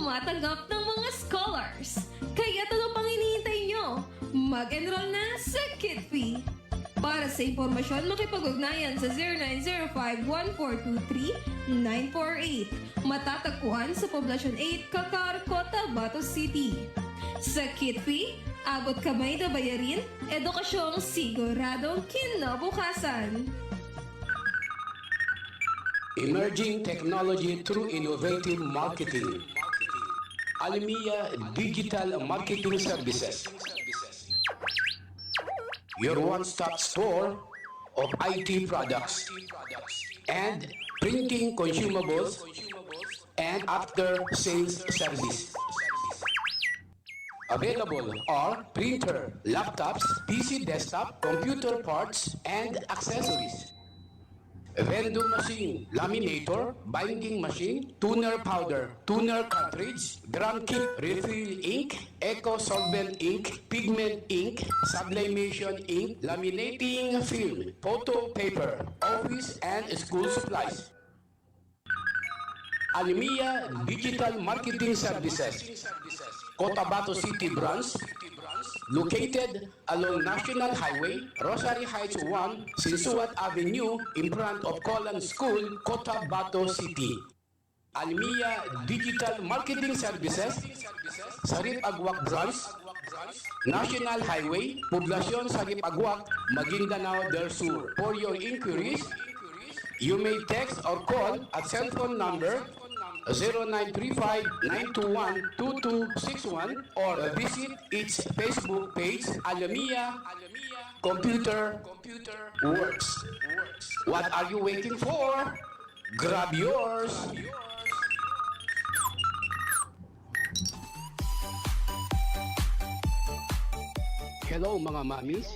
tumatanggap ng mga scholars. Kaya ano pang hinihintay nyo? Mag-enroll na sa KidFee. Para sa impormasyon, makipag-ugnayan sa 0905-1423-948. Matatagpuan sa Poblacion 8, Cacar, Cotabato City. Sa KidFee, abot kamay na bayarin, edukasyong siguradong kinabukasan. Emerging technology through innovative marketing. Almia Digital Marketing Services. Your one-stop store of IT products and printing consumables and after-sales service. Available are printer, laptops, PC desktop, computer parts, and accessories. Vending machine, laminator, binding machine, tuner powder, tuner cartridge, drum kit, refill ink, eco solvent ink, pigment ink, sublimation ink, laminating film, photo paper, office and school supplies. Almia Digital Marketing Services, Cotabato City Branch, located along National Highway, Rosary Heights 1, Sinsuat Avenue, in front of Colan School, Cotabato City. Almia Digital Marketing Services, Sarip Agwak Branch, National Highway, Poblacion Sarip Agwak, Maguindanao del Sur. For your inquiries, you may text or call at cell phone number 0935-921-2261 or visit its Facebook page, Almia Computer Works. What are you waiting for? Grab yours! Hello mga mamis!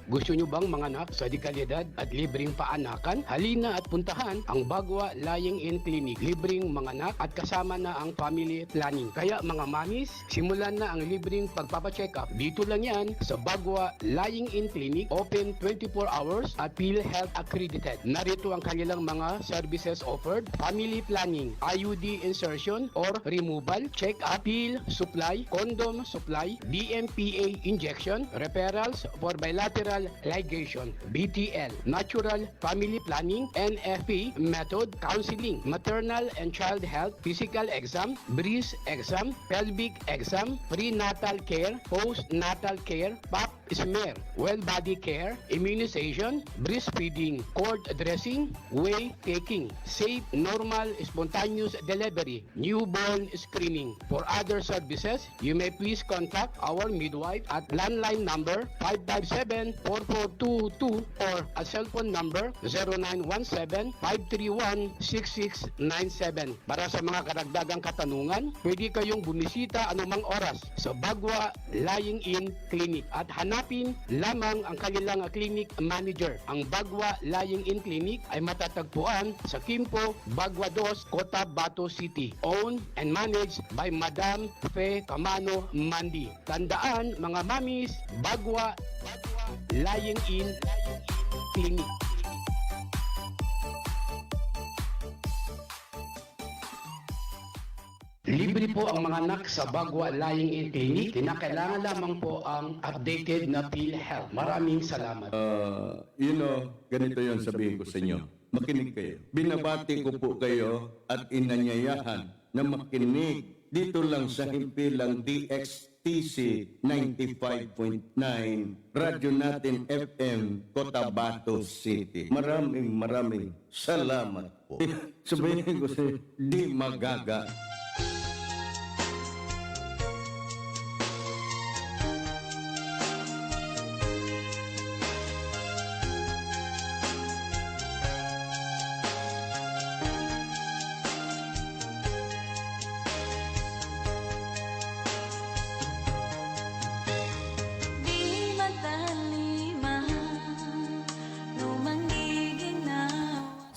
Gusto nyo bang manganak sa dekalidad at libreng paanakan? Halina at puntahan ang Bagwa Lying-in Clinic. Libreng manganak at kasama na ang family planning. Kaya mga mamis, simulan na ang libreng pagpapacheck-up. Dito lang yan sa Bagwa Lying-in Clinic. Open 24 hours at PhilHealth accredited. Narito ang kanilang mga services offered. Family planning, IUD insertion or removal, check-up, pill supply, condom supply, DMPA injection, referrals for bilateral ligation, BTL, natural family planning, NFP method, counseling, maternal and child health, physical exam, breast exam, pelvic exam, prenatal care, postnatal care, pap smear, well body care, immunization, breastfeeding, cord dressing, whey taking, safe, normal, spontaneous delivery, newborn screening. For other services, you may please contact our midwife at landline number 557-4422 or a cell phone number 0917-531-6697. Para sa mga karagdagang katanungan, pwede kayong bumisita anumang oras sa Bagwa Lying-in Clinic at hanapin lamang ang kanilang clinic manager. Ang Bagwa Lying-in Clinic ay matatagpuan sa Kimpo, Bagwa 2, Cotabato City. Owned and managed by Madam Fe Camano Mandi. Tandaan mga mamis, Bagwa Lying-in Clinic. Libre po ang mga anak sa Bagwa Lying-in Clinic. Kinakailangan lamang po ang updated na PhilHealth. Maraming salamat. Ganito yon sabihin ko sa inyo. Makinig kayo. Binabati ko po kayo at inanyayahan na makinig dito lang sa himpilang DXTC 95.9 Radyo Natin FM Cotabato City. Maraming salamat po. Sabihin ko sa di magaga.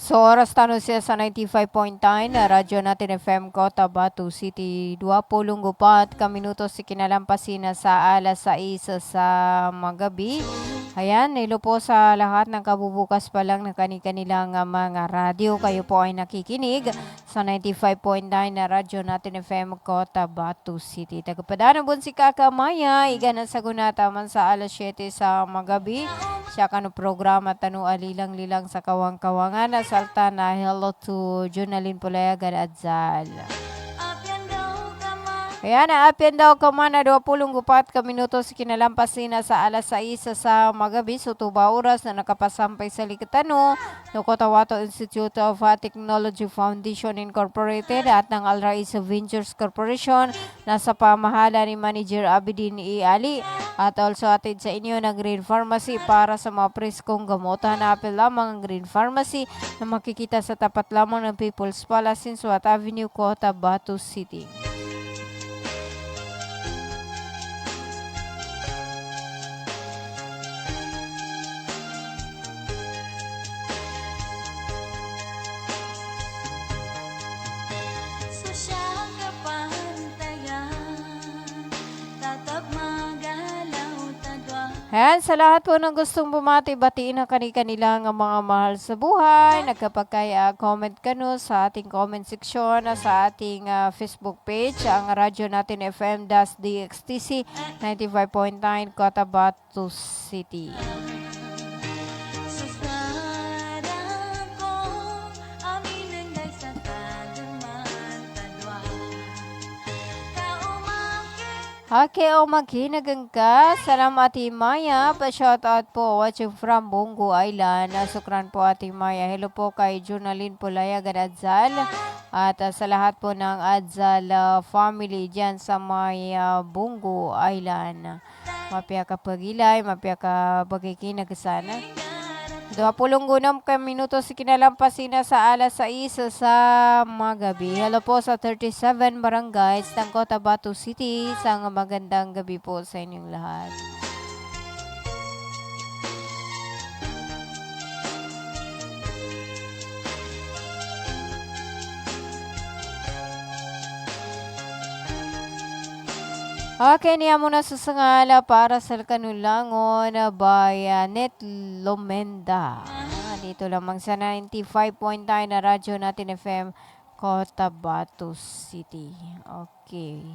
So, oras tanong siya sa 95.9 na Radyo Natin FM Cotabato City. 24 minutos si kinalampasin na sa alas 6 sa magabi. Ayan, hello po sa lahat ng kabubukas pa lang ng kanilang mga radyo. Kayo po ay nakikinig sa 95.9 na radyo natin FM Cotabato City. Tagapadana si Kakamaya, iga ng sagunata man sa alas 7 sa magabi. Siya kano programa tanu alilang-lilang sa kawang-kawangan. Salta na hello to Junalyn Pulayagan at Zal. Kaya naapian daw ka man na 24 ka minutos kinalampasin na sa alas 6 sa magabi so 2 oras na nakapasampay sa Likatano ng Cotabato Institute of Technology Foundation Incorporated at ng Alrais Ventures Corporation na sa pamahala ni Manager Abidin E. Ali at also atid sa inyo ng Green Pharmacy para sa mga preskong gamot. Hanapin lamang ang Green Pharmacy na makikita sa tapat lamang ng People's Palace in Suat Avenue, Cotabato City. Ayan, sa lahat po ng gustong bumati, batiin ang kanilang mga mahal sa buhay. Nagkapagkaya-comment ka no sa ating comment section, sa ating Facebook page, ang radyo natin FM-DXTC 95.9 Cotabato City. Okay, o maghinagang ka. Salamat Ate Maya. Pa-shoutout po watching from Bungo Island. Sukran po Ate Maya. Hello po kay Junalyn Pulayagan Adzal. At sa lahat po ng Adzal family dyan sa may Bungo Island. Mapya ka pagilay, mapya ka pagkikinagkasana. 26 minutos kinalampasin na sa alas 6 sa magabi. Hello po sa 37 barangays ng Cotabato City. Isang magandang gabi po sa inyong lahat. Okay, niya muna sa sangala para sa kanulangon by Net Lomenda. Dito lamang sa 95.9 na radyo natin FM Cotabato City. Okay.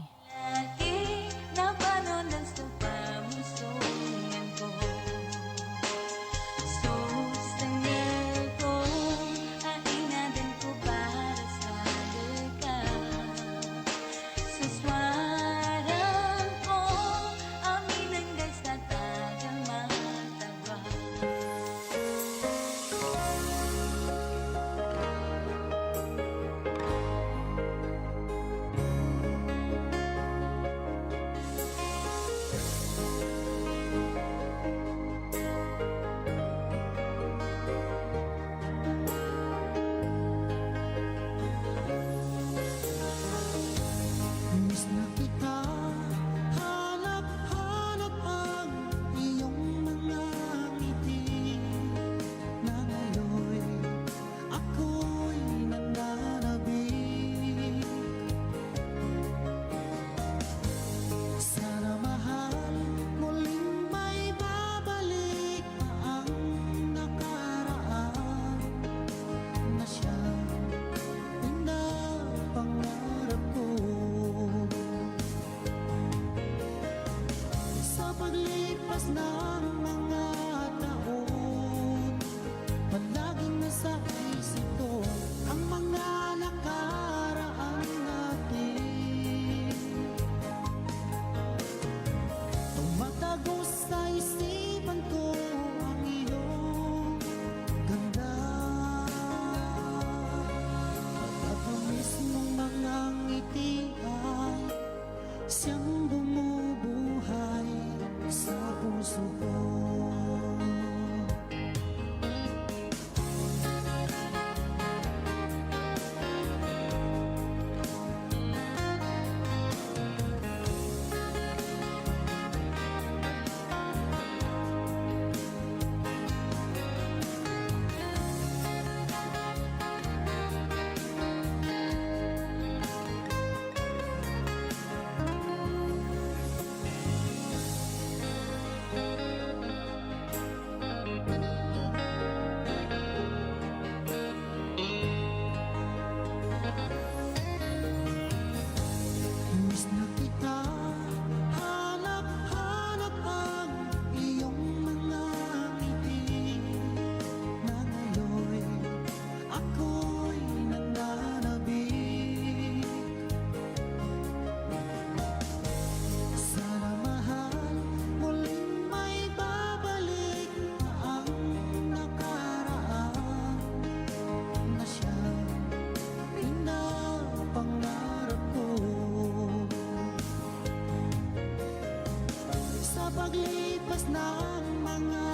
paglipas ng mga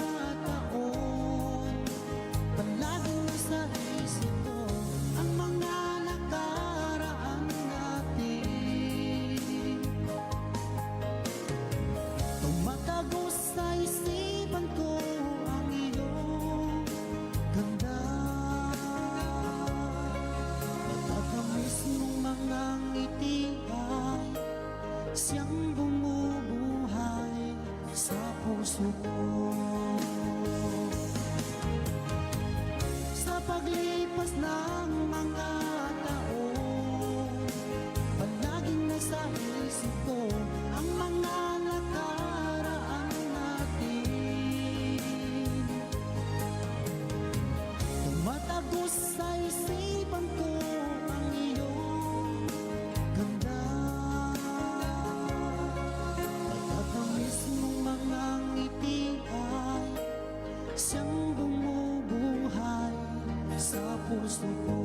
taon, palaging nasa isip ko ang mga nakaraan natin. Tumatago sa isipan ko ang iyong ganda, matatamis mong mga ngiti ay siyang bumubuhay sa puso ko. Sa paglipas ng mga taon, palaging nasa isip ko ang mga nakaraan natin. Tumatagos sa isipan ko ang iyong ganda, matatamis mong mga ngiti ay siyang bumubuhay sa puso ko.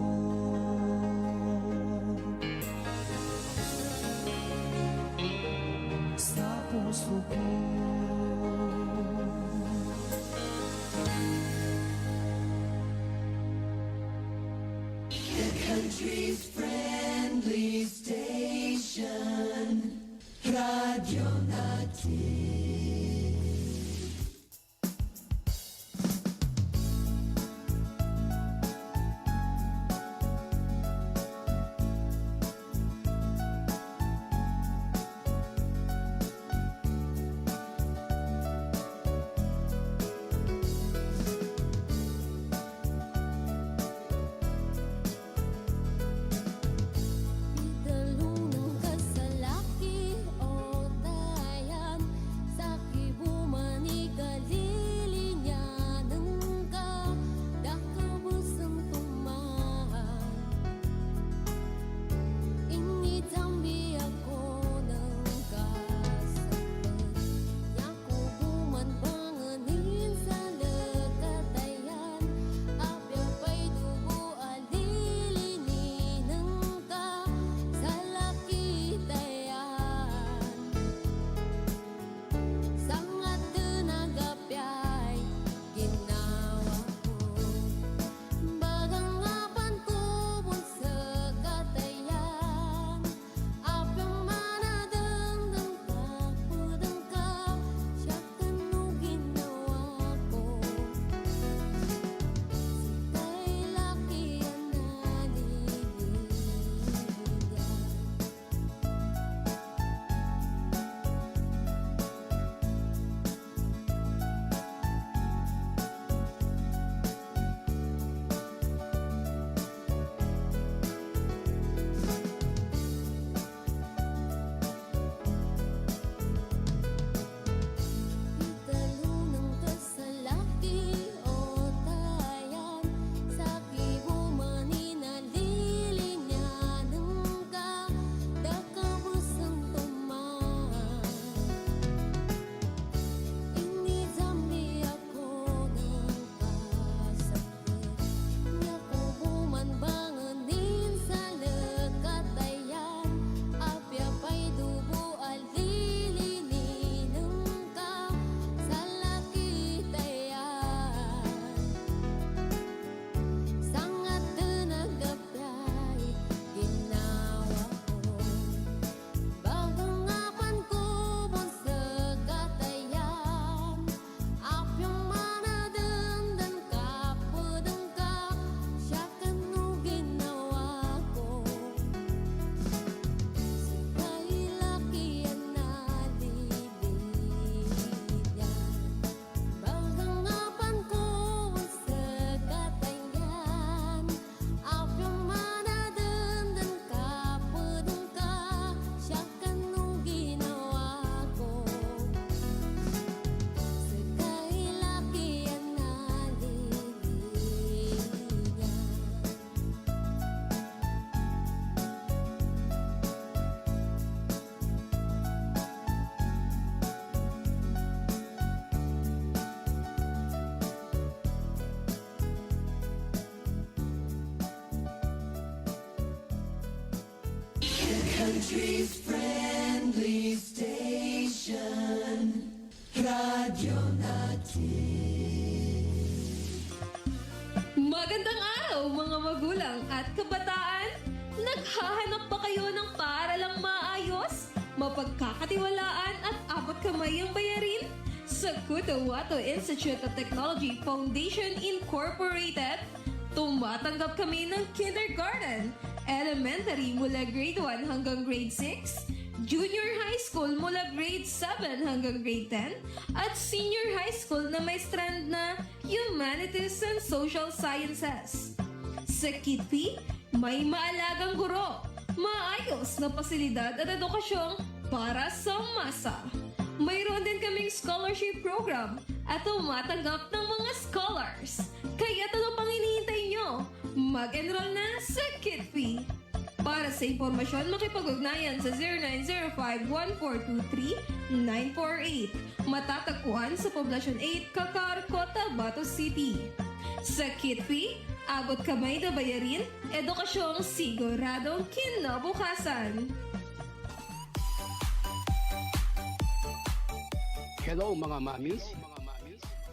Sa puso ko. Italunong ka sa laki o tayan, sa kibuman ikalilinyaan ka, dakabusang tumahan. Initambi ako ng kasapat, yakubuman banganin sa lakatayan, apya pa'y dugo alilinin ka sa lakitayan. Sangat nagapyay ginawa ko, bagangapan tubon sa katayan, apyang manadangdang takudang ka, siya kanu ginawa ko. Kay laki ang naliligan. Italunong ka sa laki o tayan, sa kibuman inalilinyaan ka, dakabusang tumahan. Inizambi ako ng kasapat, yakubuman banganin sa lakatayan, apya pa'y dugo alilinin ka sa lakitayan. Sangat nagapyay ginawa ko, bagangapan kubon sa katayan, apyang manadangdan kapudang ka, siya kanu ginawa ko. Kay laki ang naliligan, bagangapan kubon sa katayan, apyang manadangdan kapudang ka, siya kanu ginawa ko. Kay laki ang Country's friendly station, Radio kabataan? Naghahanap ba kayo ng paaralang maayos, mapagkakatiwalaan at abot kamay ang bayarin? Sa Cotahuato Institute of Technology Foundation Incorporated, tumatanggap kami ng kindergarten, elementary mula grade 1 hanggang grade 6, junior high school mula grade 7 hanggang grade 10, at senior high school na may strand na Humanities and Social Sciences. Sa Kitpi, may maalagang guro, maayos na pasilidad at edukasyong para sa masa. Mayroon din kaming scholarship program at tumatanggap ng mga scholars. Kaya ano pang hinihintay nyo? Mag-enroll na sa Kitpi. Para sa impormasyon, makipag-ugnayan sa 0905-1423-948. Matatagpuan sa Poblacion 8, Cacar, Cotabato City. Sa Kitpi, abot kamay na bayarin, edukasyong siguradong kinabukasan. Hello mga mamis.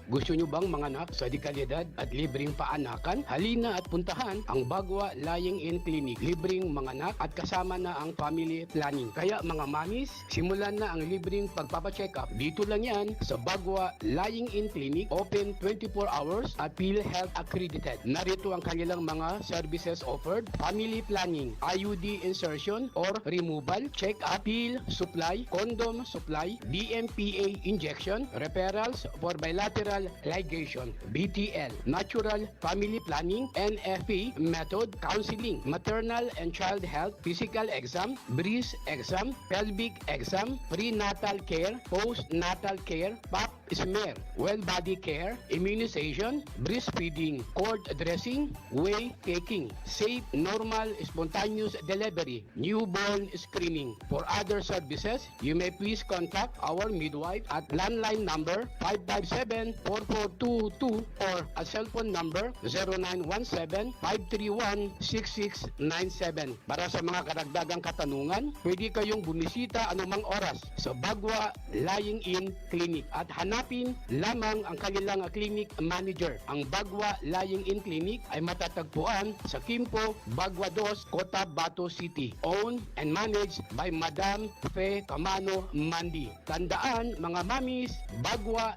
Gusto nyo bang manganak sa dekalidad at libreng paanakan? Halina at puntahan ang Bagwa Lying In Clinic. Libreng manganak at kasama na ang family planning. Kaya mga mamis, simulan na ang libreng pagpapacheck-up. Dito lang yan sa Bagwa Lying In Clinic. Open 24 hours at PhilHealth accredited. Narito ang kanilang mga services offered. Family planning, IUD insertion or removal, check-up, pill supply, condom supply, DMPA injection, referrals for bilateral ligation, BTL, natural family planning, NFP method, counseling, maternal and child health, physical exam, breast exam, pelvic exam, prenatal care, postnatal care, pap smear, well body care, immunization, breastfeeding, cord dressing, whey taking, safe, normal, spontaneous delivery, newborn screening. For other services, you may please contact our midwife at landline number 557-4422 or a cellphone number 0917-531-6697. Para sa mga karagdagang katanungan, pwede kayong bumisita anumang oras sa Bagwa Lying In Clinic at hanapin lamang ang kanilang clinic manager. Ang Bagwa Lying In Clinic ay matatagpuan sa Kimpo, Bagwa 2, Cotabato City. Owned and managed by Madam Fe Camano Mandi. Tandaan mga mamis, Bagwa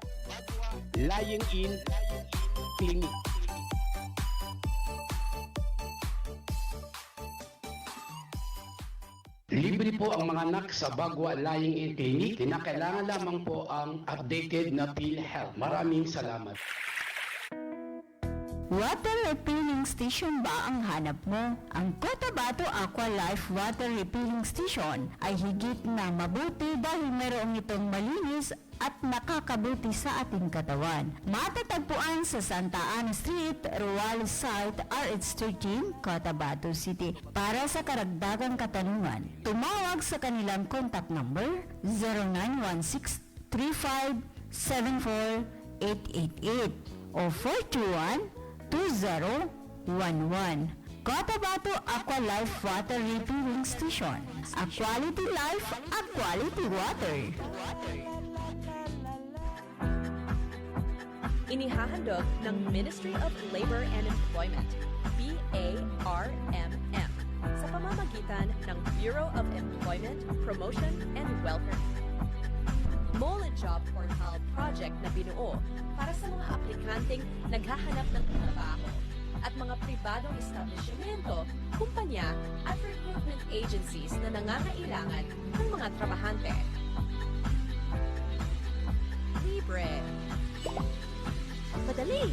Lying In Clinic. Libre po ang mga anak sa Bagwa Lying In Clinic. Kinakailangan lamang po ang updated na PhilHealth. Maraming salamat. Water refilling station ba ang hanap mo? Ang Cotabato Aqua Life Water Refilling Station ay higit na mabuti dahil mayroong itong malinis at nakakabuti sa ating katawan. Matatagpuan sa Santa Ana Street, Ruales Site, RH13, Cotabato City. Para sa karagdagang katanungan, tumawag sa kanilang contact number 0916-3574-888 o 421-2011. Cotabato Aqua Life Water Refilling Station. A quality life, a quality water. Inihahandog ng Ministry of Labor and Employment, BARMM, sa pamamagitan ng Bureau of Employment, Promotion and Welfare. Mole and Job Portal project na binuo para sa mga aplikanteng naghahanap ng trabaho at mga pribadong establishmento, kumpanya at recruitment agencies na nangangailangan ng mga trabahante. Libre. Madali.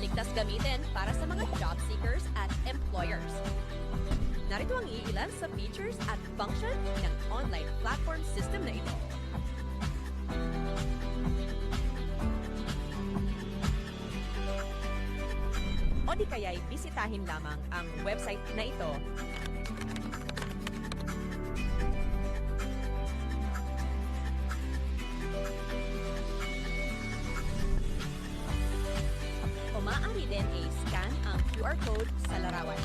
Ligtas gamitin para sa mga job seekers at employers. Narito ang iilan sa features at function ng online platform system na ito. O di kaya'y bisitahin lamang ang website na ito. O maaari din i-scan ang QR code sa larawan.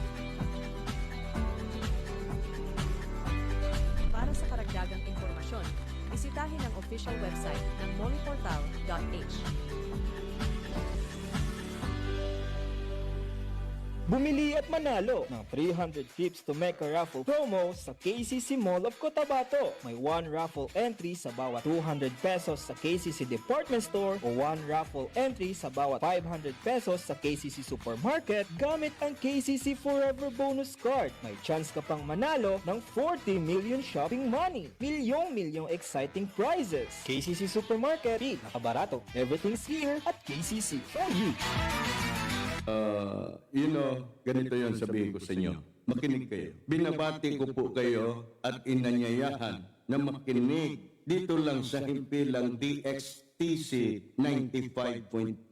Para sa karagdagang impormasyon, bisitahin ang official website ng moleportal.h. Bumili at manalo ng 300 trips to Mecca raffle promo sa KCC Mall of Cotabato. May 1 raffle entry sa bawat 200 pesos sa KCC Department Store o 1 raffle entry sa bawat 500 pesos sa KCC Supermarket gamit ang KCC Forever Bonus Card. May chance ka pang manalo ng 40 million shopping money. Milyong exciting prizes. KCC Supermarket, nakabarato. Everything's here at KCC for you. Ganito yon sabihin ko sa inyo. Makinig kayo. Binabati ko po kayo at inanyayahan na makinig dito lang sa himpilang DXTC 95.9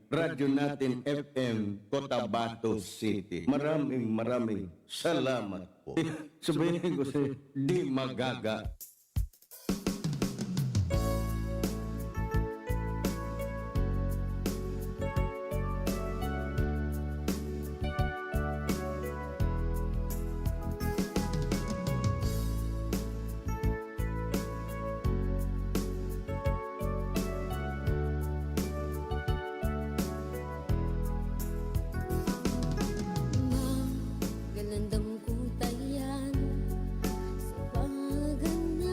Radyo Natin FM Cotabato City. Maraming salamat po. Sabihin ko sa di magaga. Magalandam ko tayan sa pagana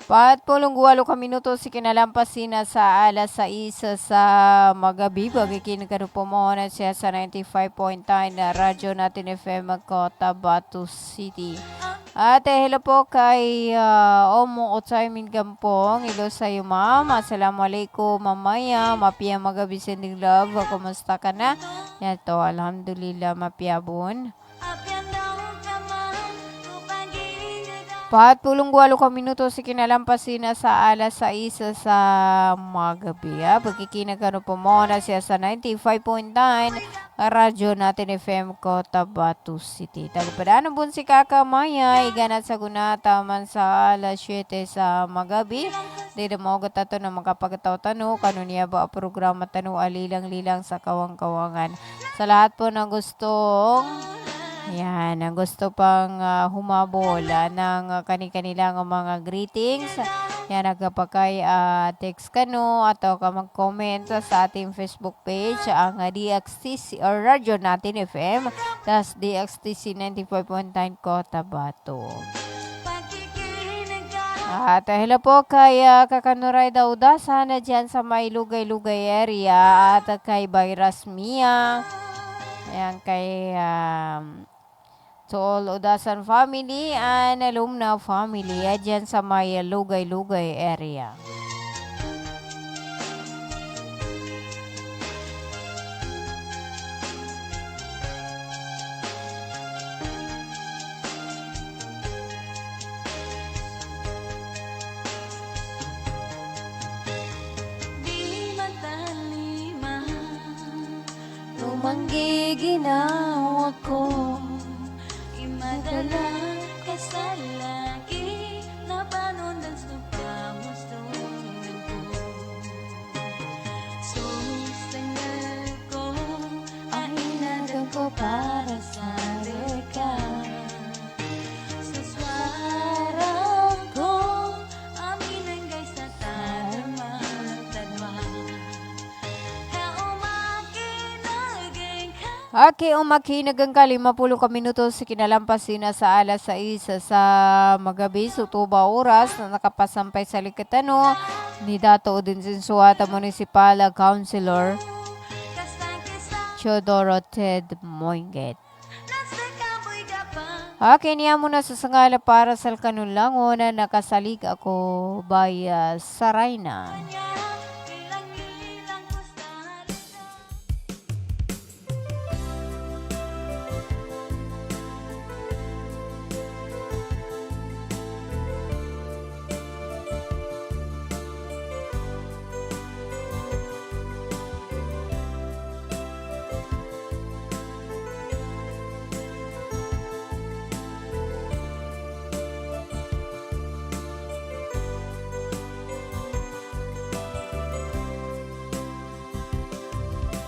48 ka minuto si kinalampasin na sa alas 6 sa magabi. Bagay po mo na siya sa 95.9 na radyo natin FM Cotabato City. Ate, hello po kay Omo Otsay Mingampong. Hello sa iyo, ma'am. Assalamualaikum, mamaya. Mapia magabi sending love. Kumusta ka na? Yato, alhamdulillah, mapiyabon. 48 ka minuto si kinalampasin na sa alas 6 sa magabi. Pagkikinagano po mo na siya sa 95.9 radyo natin FM Cotabato City. Tagpadaan bun si Kakamaya, iganat sa gunata man sa alas 7 sa magabi. Dito mo tato na makapagataw tano, kanuniya ba programa tano alilang-lilang sa kawang-kawangan. Sa lahat po na gustong yan, ang gusto pang humabol ng kanilang mga greetings. Yan, nagkapakay text ka no atau ka mag-comment sa ating Facebook page ang DXTC or radyo natin FM. Tas DXTC 95.9 Cotabato. At hello po kay Kakanuray Daudasan na dyan sa may Lugay-Lugay area at kay Virus Mia. Ayan, kay to all Udasan family and alumna family dyan sa may Lugay-Lugay area. Di matalima Manggiginaw ako Imadala ka sa lagi Na panundan sa pamustunan ko Sustangal ko Ang hinadag ko para sa reka Sa swarang ko Aminan guys sa tarma Tadwa Okay, umakinagang ka 50 ka minuto sa kinalampasin na sa alas 6 sa magabi. Sutuba oras na nakapasampay sa Likatano ni Dato Udinsinsuata Municipal Councilor Chodoro Ted Moinget. Okay, niya muna sa sangala para sa kanulangon na nakasalig ako by Sarayna.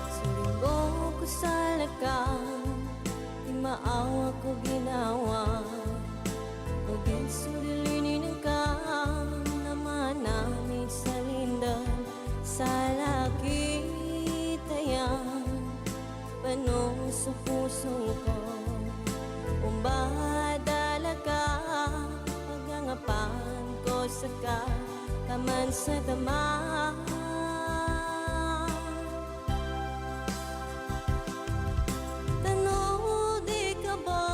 Sulibo ko sa lakang Di maawa ko ginawa O ginsulilinin ng kang Naman namin sa lindan Sa laki tayan Panong sa puso ko Umbadala ka Pagangapan ko sa ka Kaman sa dama Tanodi ka ba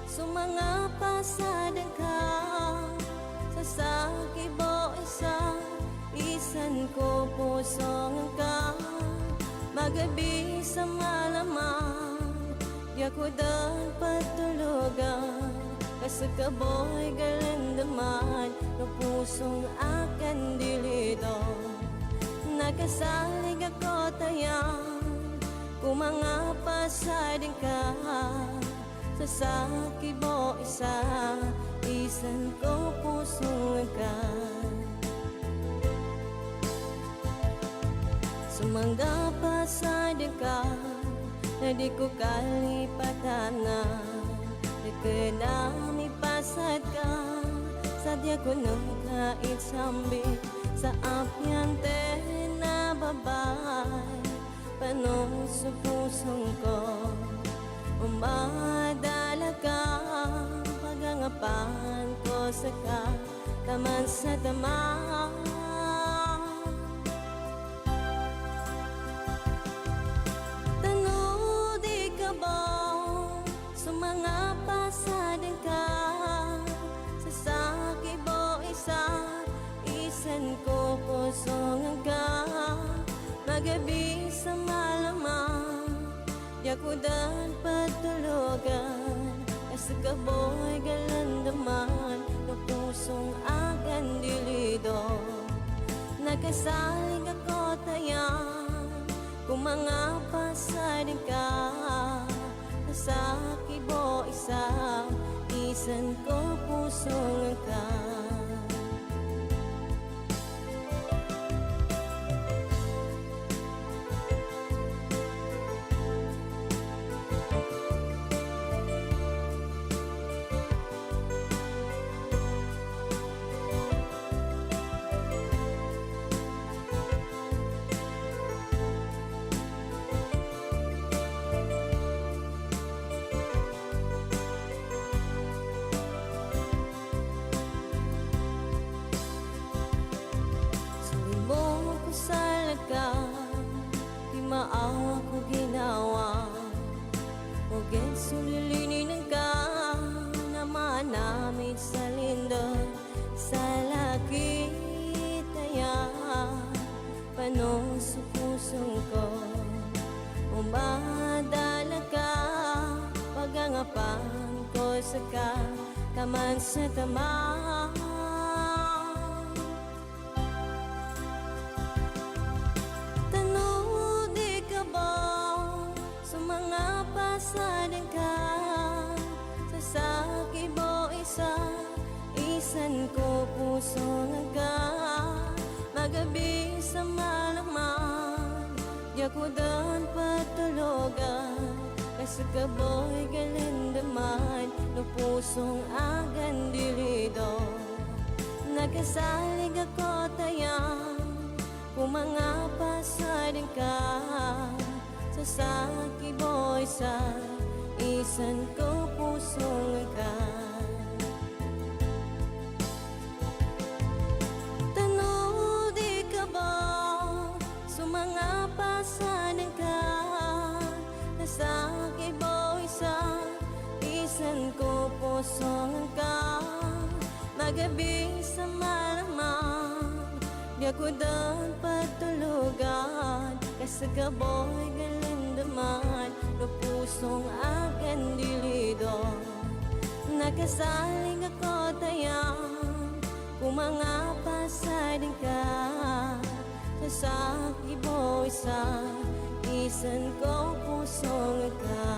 Sumanga pasadan ka Sa saki bo Isan ko pusong ka Magabi sa malamang Di ako dang patulugan Kasi kaboy galandaman No pusong akan dilito Nakasalig ako tayang Kung mga pasading ka Sa saki mo Isan ko pusong ka Sumangga pasading ka Na di ko kalipatan na Nagkanami pasad ka Sadya ko nung kait sambi Sa apyante na babay Panong sa pusong ko Umadala ka Pagangapan ko sa ka kaman sa dama. Tano di ka ba sa mga pasadang ka, sa sakit mo isa, isan ko pusong ka, magabi sa malamang, di ako dan patulugan, kasi kaboy galandaman, no pusong agan dilido, nagkasaling ako tayang, kung mga pasadang ka, sa kibo isa, isan ko pusong ka. Sulimong ko sa lagang, di maawa ko ginawa, huwag sulilinin ng ka, na manamit sa lindol, sa laki taya, panong sa pusong ko, umadala ka, pagangapan ko sa ka, kaman sa tama. Pasadang ka, sa sakit mo isa, isan ko pusong ka, magabi sa malamang, di ako doon patulugan, kasi kaboy galindaman, no pusong agan dilido, nagkasalig ako tayang, kung mga pasadang ka, sa sakit mo isa, isan ko pusong ka. Tano di ka ba sa mga pasadang ka, na sakit mo isa, isan ko pusong ka, magabi sa malamang, di ako doon patulugan, kasi kaboy galindaman, no pusong agan dilido, nakasaling ako tayang, kung mga pasadang ka, sa sakit mo isa, isan ko pusong ka.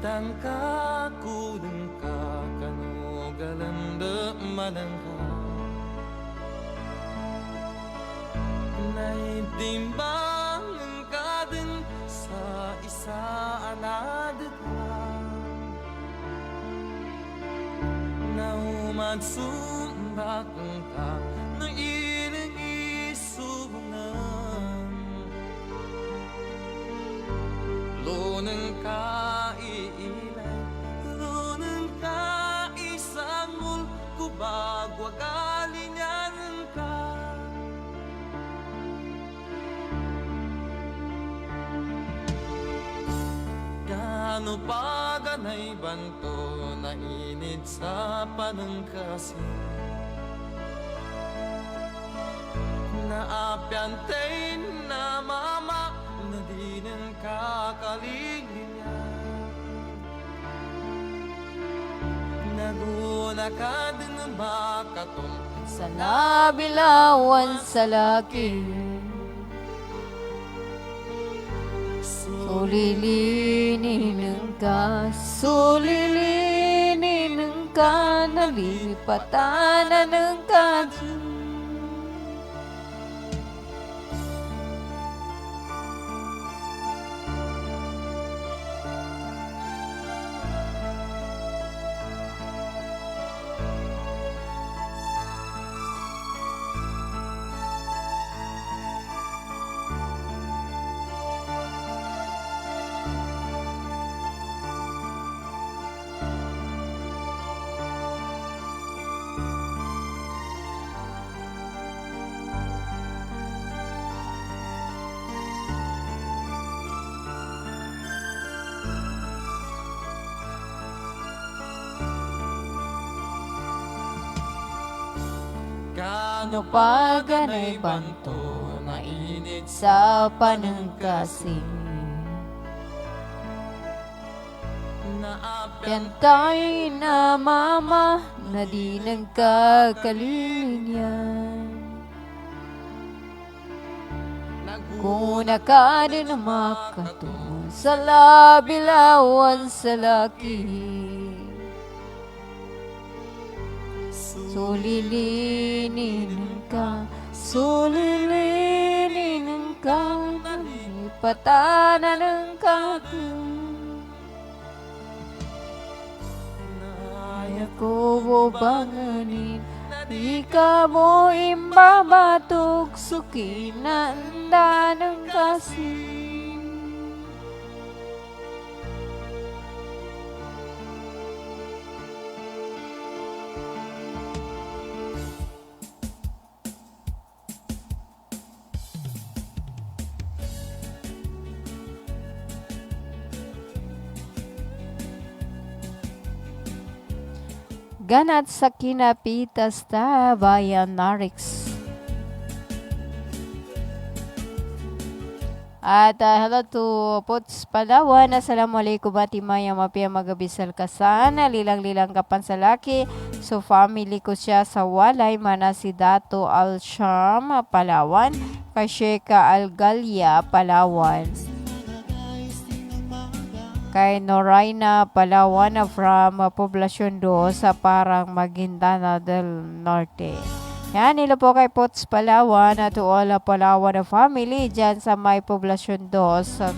Tangka kudeng ka kano galanda manangka naitimbang ka din sa isa anadita naumadsumbat ka na ilang isubunan lunang ka bagwagalinyan ka Gano paganay banto na inid sa panangkasi Naapyantay na ng kakalilingan. Naguna ka din makatong Sa nabilawan sa laki, sulilinin ka, sulilinin ka, nalipatan na ng kadyo. Kano Paganay banto na init sa panangkasing. na Yan tayo'y namama na di nagkakalilinyan. Kuna ka din makatungo sa labilawan sa laki. Sulilinin ka, sulilinin ka, nalipatan na ng kadyo. Kaya ko banganin, di ka mo imbabatog, sukinanda ng kasing. Ganat sa kinapitas ta bayan Narix. At hello to Puts Palawan. Assalamualaikum ati maya mapia magabisal kasan. Lilang-lilang kapan sa laki. So family ko siya sa walay mana si Dato Alsham Palawan. Kasheka Algalia Palawan. Kay Noraina Palawan from Poblacion 2 sa parang Maguindana del Norte. Yan, nila po kay Pots Palawan at to all Palawan na family dyan sa may Poblacion 2 sa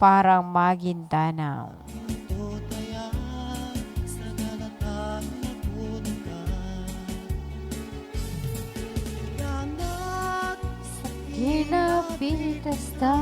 parang Maguindana. Kinapitas ta.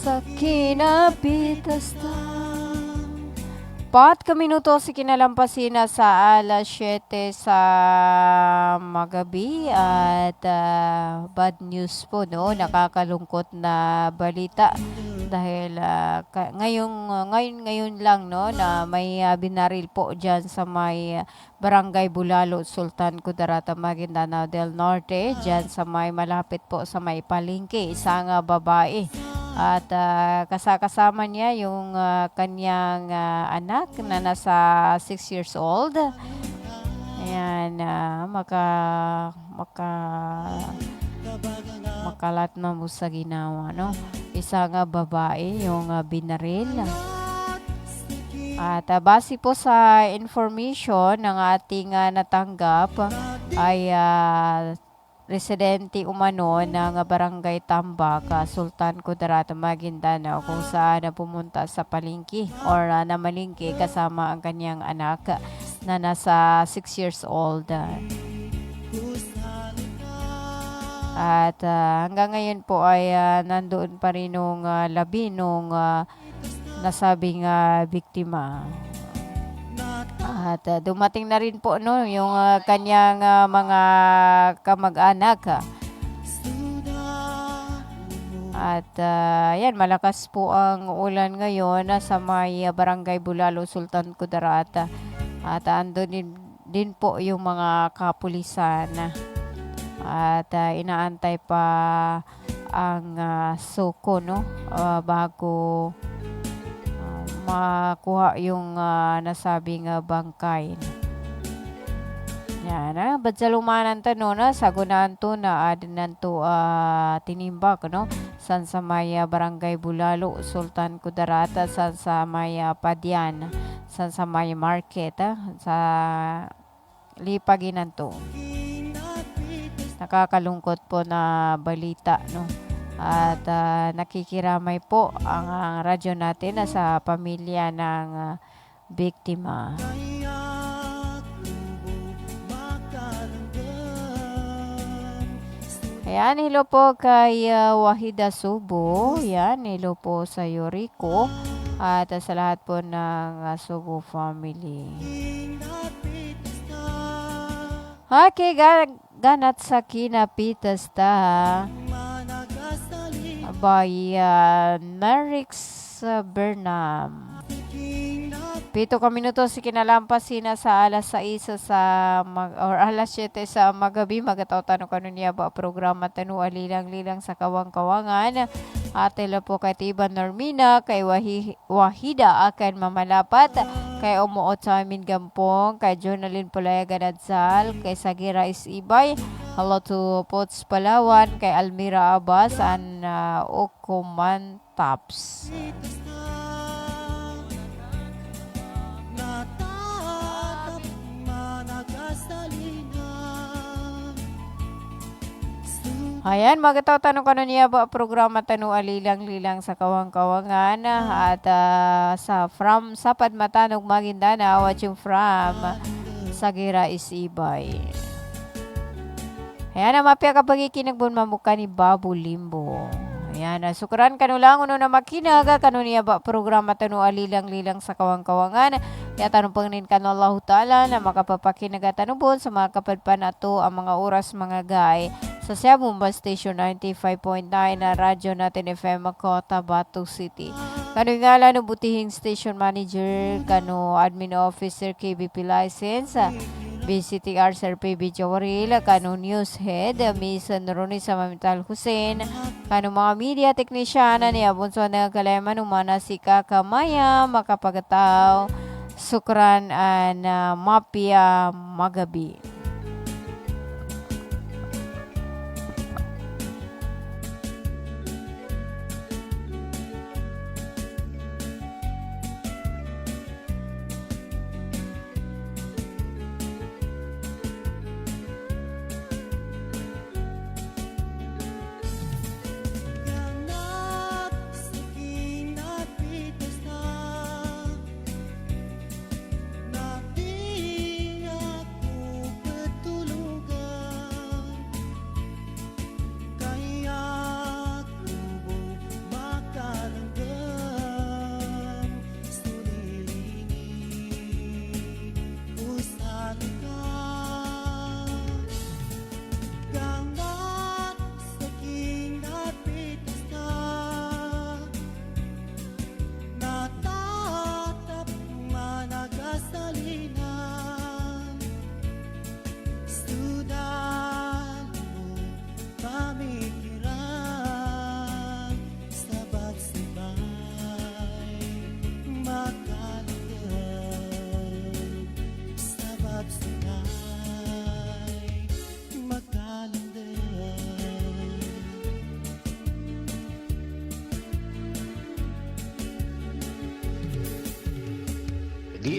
sa kinapitas na. 4 minuto si kinalampasin na sa alas 7 sa magabi at bad news po, no, nakakalungkot na balita dahil ngayon lang, no, na may binaril po diyan sa may Barangay Bulalo, Sultan Kudarat, Maguindanao del Norte, diyan sa may malapit po sa may palengke, isang babae. At kasama niya yung kanyang anak na nasa 6 years old. Ayan, makalat na mo sa ginawa, no? Isang babae yung binaril. At base po sa information ng ating natanggap ay residente umano ng Barangay Tambak, Sultan Kudarat, Maguindanao, kung saan pumunta sa palengke or namalingke kasama ang kanyang anak na nasa 6 years old. At hanggang ngayon po ay nandoon pa rin nung labi nung nasabing biktima. At dumating na rin po, no, yung kanyang mga kamag-anak. At yan, malakas po ang ulan ngayon sa may Barangay Bulalo, Sultan Kudarat. At andun din po yung mga kapulisan. At inaantay pa ang suko, no, bago makuha yung nasabing bangkay. Yan, badsalumanan ta, no, na sagunaan to na adinan to tinimbak, no, san sa may Barangay Bulalo, Sultan Kudarat, san sa may Padyan, san sa may market, sa Lipaginan to. Nakakalungkot po na balita, no. At nakikiramay po ang radyo natin sa pamilya ng biktima. Ayan, hello po kay Wahida Subo. Ayan, hello po sa Yuriko at sa lahat po ng Subo family. Okay, ganat sa kinapitas ta by Marix Bernam. 7 minuto si kinalampasin na sa alas 6 or alas 7 sa magabi. Magataw tanong niya ba programa tanu alilang-lilang sa kawang-kawangan. Atela po kay Tiba Normina, kay Wahida akan mamalapat, kay umuot sa amin gampong, kay Jonalyn Pulaya Ganadzal, kay Sagira Isibay, hello to Pots Palawan, kay Almira Abbas, and Okuman Taps. Ayan, magataw tanong niya ba programa tanu alilang-lilang sa kawang-kawangan at sa from Sapad Matanog Maguindanao at yung from Sagira Isibay. Ayan, mapya kapag ikinagbon mamuka ni Babu Limbo. Ayan, sukran kanulang uno na makinaga kanuniya ba programa tanu alilang-lilang sa kawang-kawangan. Ya tanong pangnin kanu Allah Ta'ala na makapapakinaga tanubon sa mga kapadpan ato ang mga oras mga gay sa Siabumba Station 95.9 na radyo natin FM Cotabato City. Kanu ngala no butihing station manager, kanu admin officer KBP license, BCTR Sir PB Jawaril, kanu news head Miss Noroni sa Mamital Hussein, kanu mga media technician ni Abunso na Kaleman umana si Kakamaya makapagataw sukran na mapia magabi.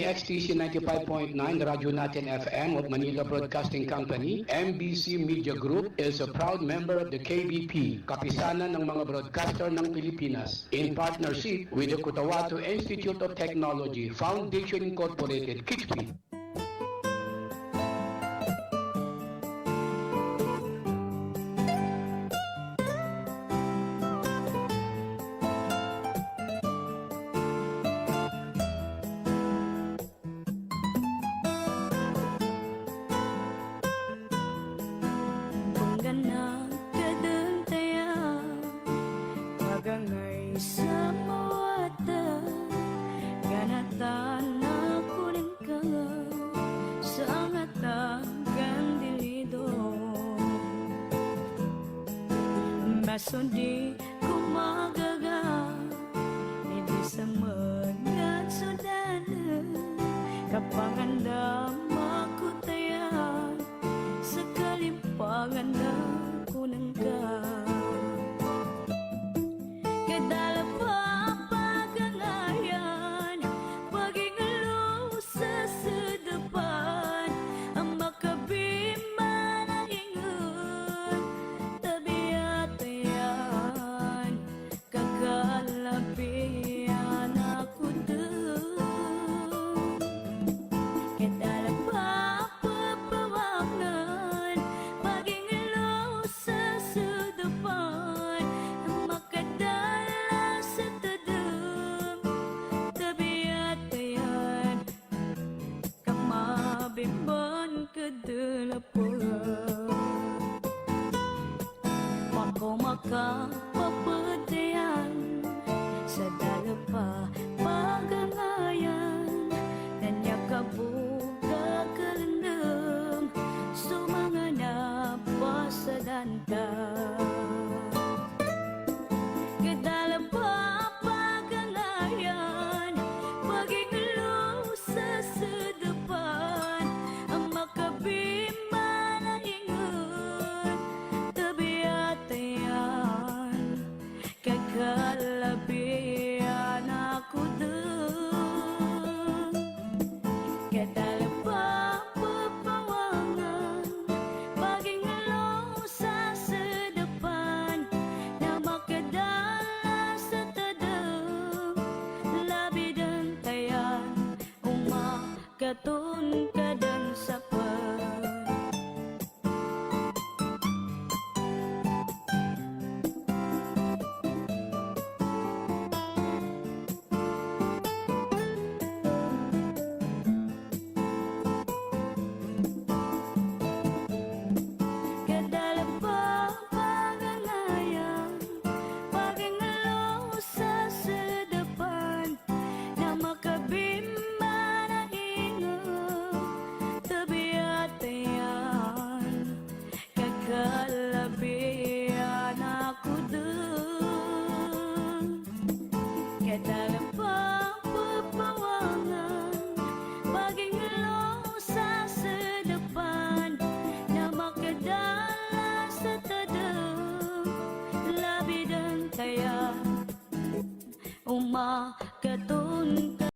DXTC 95.9 Radyo Natin FM of Manila Broadcasting Company, MBC Media Group is a proud member of the KBP, Kapisanan ng mga Broadcaster ng Pilipinas, in partnership with the Cotabato Institute of Technology, Foundation Incorporated, KITSP. Pangganang kadantaya Pagangay sa mawata Ganatan na kunin ka Sa angatang kandilido Masundi kumagaga Hindi sa mga sudana Kapangandam makutayan Sa kalimpangan na kunang ka Kadala pa pagangayan Pagingalo sa sadapan Ang makabima na ingon Tabiatayan Kakalabian ako doon Kadala pa papawangan Pagingalo sa sadapan Ang makadala sa tadam Tabiatayan Kamabimban kadala po Mako makapapadayan Sa dalapa pagangayan Nanya kabuka kalandam Sumanganap pa sa danta Kadala pa pagangayan Pagingalo sa sadapan Ang makabima na ingon Tabiatayan Kagalabian ako doon Kadala pa papawangan Pagingalo sa sadapan Na makadala sa tadam Labidan tayan Umakatun kadan sa pan Kadala pa pagangayan Pagingalo sa sadapan Na makabima na ingon Tabiatayan Kagalabian ako doon Kadala pa papawangan Pagingalo sa sadapan Na makadala sa tadam Labidan tayan Umakatun